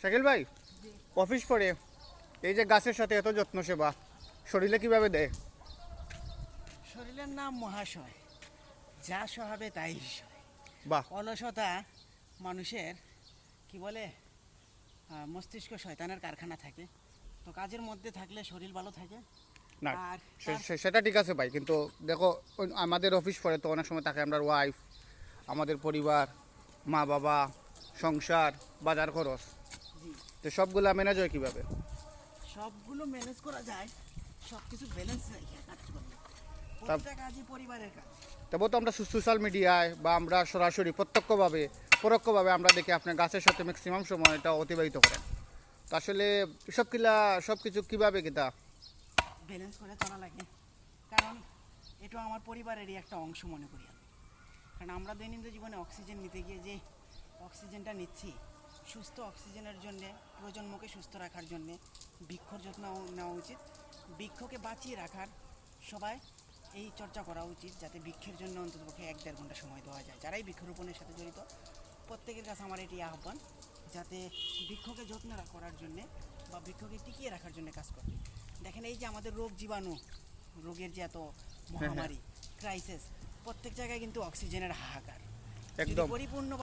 শাকিল ভাই, অফিস পরে এই যে গাছের সাথে এত যত্ন সেবা শরীরে কিভাবে দেয়? শরীরের নাম মহাশয়, যা সহাবে তাই সয়। বাহ, অলসতা মানুষের কি বলে মস্তিষ্ক শয়তানের কারখানা থাকে। তো কাজের মধ্যে থাকলে শরীর ভালো থাকে। না আর সেটা ঠিক আছে ভাই, কিন্তু দেখো আমাদের অফিস পরে তো অনেক সময় থাকে আমরা ওয়াইফ, আমাদের পরিবার, মা বাবা, সংসার, বাজার খরচ, জি, তো সবগুলা ম্যানেজ হয় কিভাবে? সবগুলো ম্যানেজ করা যায়, সব কিছু ব্যালেন্স রেখে কাজ করলে। তা- প্রতিটা কাজই পরিবারের কাজ। তবু তো আমরা সোশ্যাল মিডিয়ায় বা আমরা সরাসরি প্রত্যক্ষভাবে পরোক্ষভাবে আমরা দেখি আপনার গাছের সাথে ম্যাক্সিমাম সময় এটা অতিবাহিত করেন। তো আসলে সব কিছু কীভাবে কিতা? ব্যালেন্স করে চলা লাগে, কারণ এটা আমার পরিবারেরই একটা অংশ মনে করি আমি। কারণ আমরা দৈনন্দিন জীবনে অক্সিজেন নিতে গিয়ে যে অক্সিজেনটা নিচ্ছি, সুস্থ অক্সিজেনের জন্যে, প্রজন্মকে সুস্থ রাখার জন্যে বৃক্ষর যত্ন নেওয়া উচিত। বৃক্ষকে বাঁচিয়ে রাখার সবাই এই চর্চা করা উচিত, যাতে বৃক্ষের জন্য অন্ততপক্ষে 1-1.5 ঘন্টা সময় দেওয়া যায়। যারাই বৃক্ষরোপণের সাথে জড়িত, প্রত্যেকের কাছে আমার এটি আহ্বান, যাতে বৃক্ষকে যত্ন করার জন্যে বা বৃক্ষকে টিকিয়ে রাখার জন্য কাজ করবে। দেখেন, এই যে আমাদের রোগ জীবাণু, রোগের যে এত মহামারী, ক্রাইসিস, প্রত্যেক জায়গায় কিন্তু অক্সিজেনের হাহাকার। যদি একদম পরিপূর্ণ